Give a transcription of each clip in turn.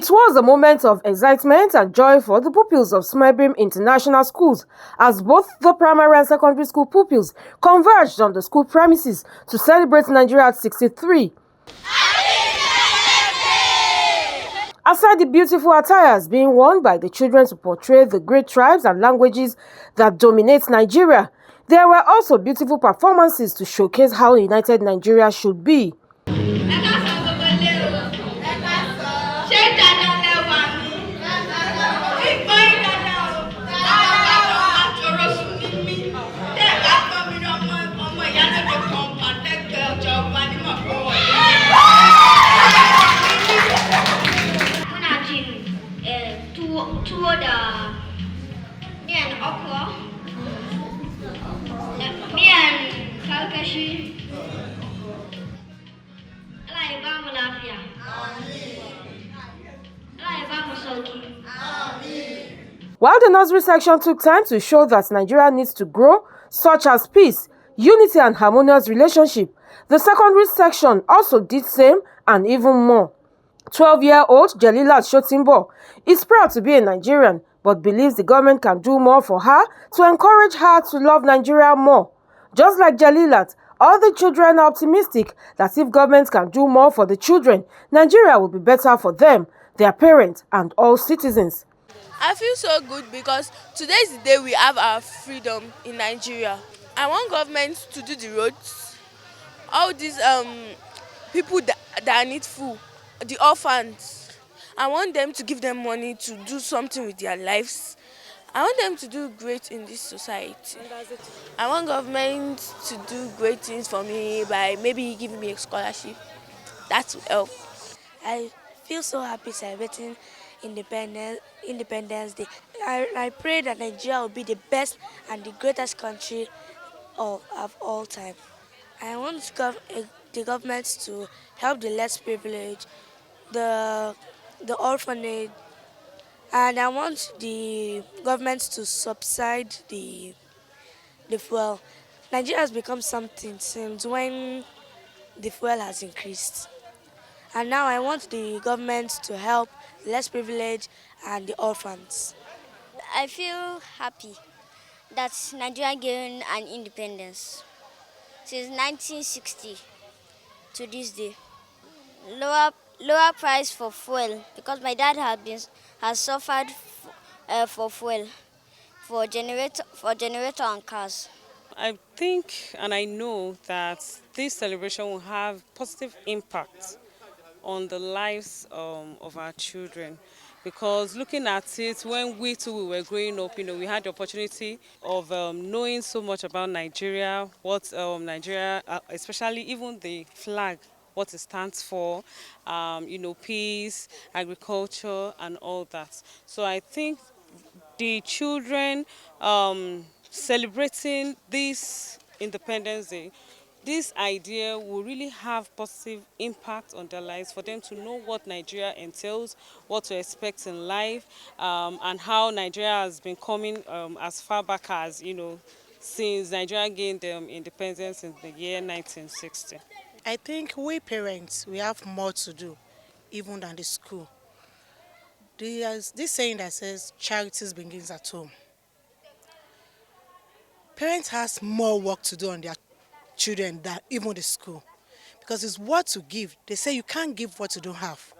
It was a moment of excitement and joy for the pupils of Smabirm International Schools as both the primary and secondary school pupils converged on the school premises to celebrate Nigeria at 63. Aside the beautiful attires being worn by the children to portray the great tribes and languages that dominate Nigeria, there were also beautiful performances to showcase how united Nigeria should be. While the nursery section took time to show that Nigeria needs to grow, such as peace, unity and harmonious relationship, the secondary section also did same and even more. 12-year-old Jalilat Shotimbo is proud to be a Nigerian but believes the government can do more for her to encourage her to love Nigeria more. Just like Jalilat, all the children are optimistic that if government can do more for the children, Nigeria will be better for them, their parents and all citizens. I feel so good because today is the day we have our freedom in Nigeria. I want government to do the roads, all these people that need food, the orphans. I want them to give them money to do something with their lives. I want them to do great in this society. I want government to do great things for me by maybe giving me a scholarship. That will help. I feel so happy celebrating Independence Day. I pray that Nigeria will be the best and the greatest country of all time. I want the government to help the less privileged, the orphanage, and I want the government to subside the fuel. Nigeria has become something since when the fuel has increased. And now I want the government to help the less privileged and the orphans. I feel happy that Nigeria gained an independence since 1960 to this day. Lower price for fuel because my dad has suffered for fuel for generator and cars. I think and I know that this celebration will have positive impact on the lives of our children, because looking at it, when we too we were growing up, we had the opportunity of knowing so much about Nigeria, what Nigeria, especially even the flag, what it stands for, peace, agriculture, and all that. So I think the children celebrating this Independence Day, this idea will really have positive impact on their lives, for them to know what Nigeria entails, what to expect in life, and how Nigeria has been coming as far back as, since Nigeria gained independence in the year 1960. I think we parents, we have more to do, even than the school. There's this saying that says, charity begins at home. Parents has more work to do on their children than even the school, because it's what to give. They say you can't give what you don't have.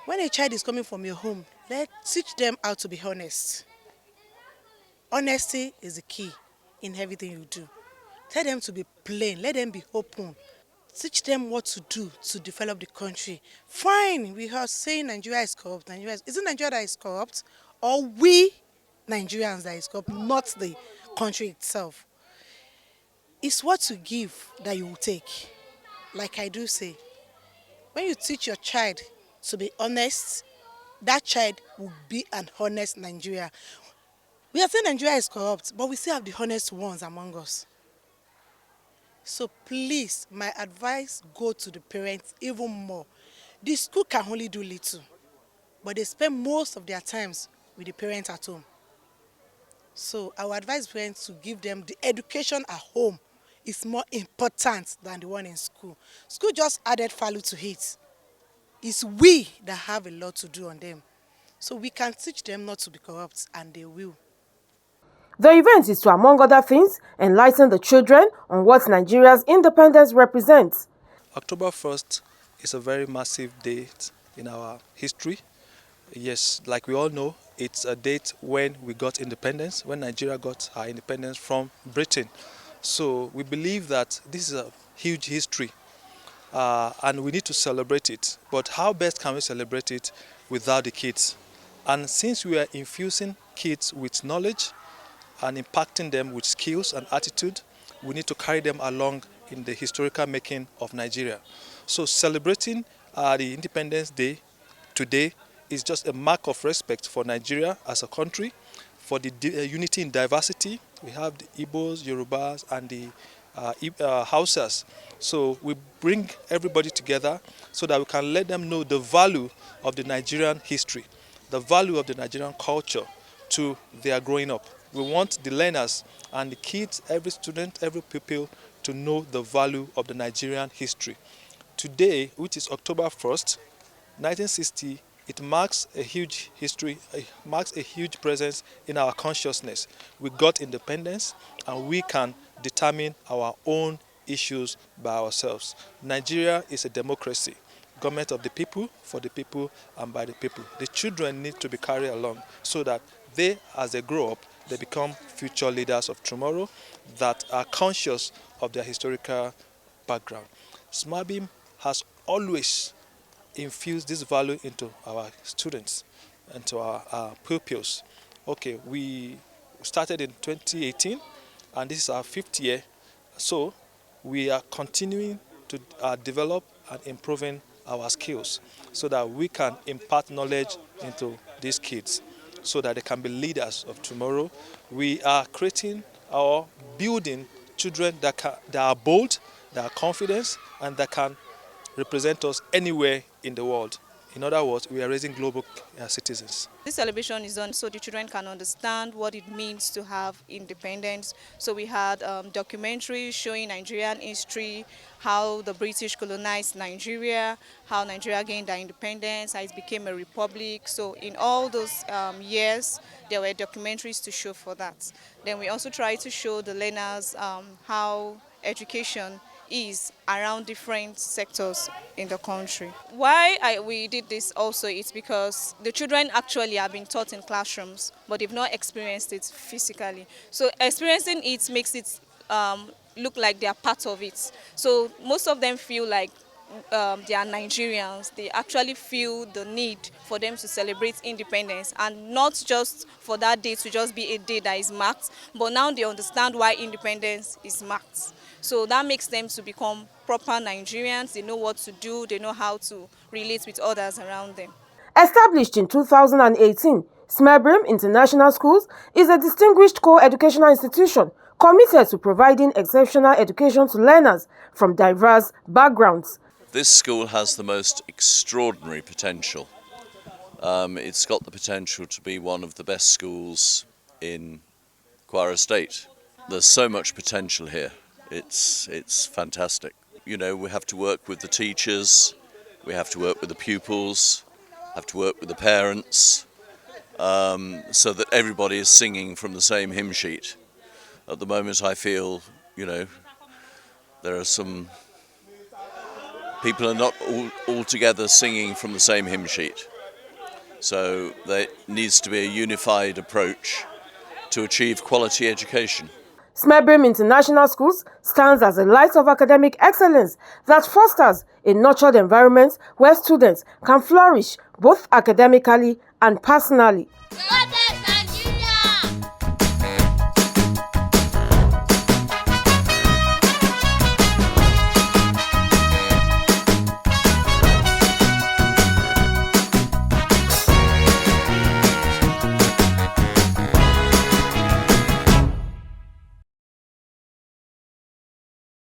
When a child is coming from your home, teach them how to be honest. Honesty is the key in everything you do. Tell them to be plain, let them be open. Teach them what to do to develop the country. Fine, we are saying Nigeria is corrupt. Is it Nigeria that is corrupt, or we Nigerians that is corrupt, not the country itself? It's what you give that you will take. Like I do say, when you teach your child to be honest, that child will be an honest Nigeria. We are saying Nigeria is corrupt, but we still have the honest ones among us. So please, my advice go to the parents even more. The school can only do little, but they spend most of their times with the parents at home. So our advice parents to give them the education at home is more important than the one in school. School just added value to it. It's we that have a lot to do on them. So we can teach them not to be corrupt, and they will. The event is to, among other things, enlighten the children on what Nigeria's independence represents. October 1st is a very massive date in our history. Yes, like we all know, it's a date when we got independence, when Nigeria got her independence from Britain. So we believe that this is a huge history and we need to celebrate it. But how best can we celebrate it without the kids? And since we are infusing kids with knowledge and impacting them with skills and attitude, we need to carry them along in the historical making of Nigeria. So celebrating the Independence Day today is just a mark of respect for Nigeria as a country, for the unity in diversity. We have the Igbos, Yorubas, and the Hausas. So we bring everybody together so that we can let them know the value of the Nigerian history, the value of the Nigerian culture to their growing up. We want the learners and the kids, every student, every pupil, to know the value of the Nigerian history. Today, which is October 1st, 1960, it marks a huge history, it marks a huge presence in our consciousness. We got independence and we can determine our own issues by ourselves. Nigeria is a democracy, government of the people, for the people, and by the people. The children need to be carried along so that they, as they grow up, they become future leaders of tomorrow that are conscious of their historical background. Smabirm has always infused this value into our students and to our pupils. Okay, we started in 2018 and this is our 5th year. So we are continuing to develop and improving our skills so that we can impart knowledge into these kids so that they can be leaders of tomorrow. We are creating or building children that are bold, that are confident, and that can represent us anywhere in the world. In other words, we are raising global citizens. This celebration is done so the children can understand what it means to have independence. So we had documentaries showing Nigerian history, how the British colonized Nigeria, how Nigeria gained their independence, how it became a republic. So in all those years, there were documentaries to show for that. Then we also try to show the learners how education is around different sectors in the country. Why we did this also is because the children actually have been taught in classrooms, but they've not experienced it physically. So experiencing it makes it look like they are part of it. So most of them feel like they are Nigerians. They actually feel the need for them to celebrate independence, and not just for that day to just be a day that is marked, but now they understand why independence is marked. So that makes them to become proper Nigerians. They know what to do, they know how to relate with others around them. Established in 2018, Smabirm International Schools is a distinguished co-educational institution committed to providing exceptional education to learners from diverse backgrounds. This school has the most extraordinary potential. It's got the potential to be one of the best schools in Kwara State. There's so much potential here. It's fantastic. You know, we have to work with the teachers, we have to work with the pupils, have to work with the parents, so that everybody is singing from the same hymn sheet. At the moment I feel, you know, there are some people are not all together singing from the same hymn sheet. So there needs to be a unified approach to achieve quality education. Smabirm International Schools stands as a light of academic excellence that fosters a nurtured environment where students can flourish both academically and personally.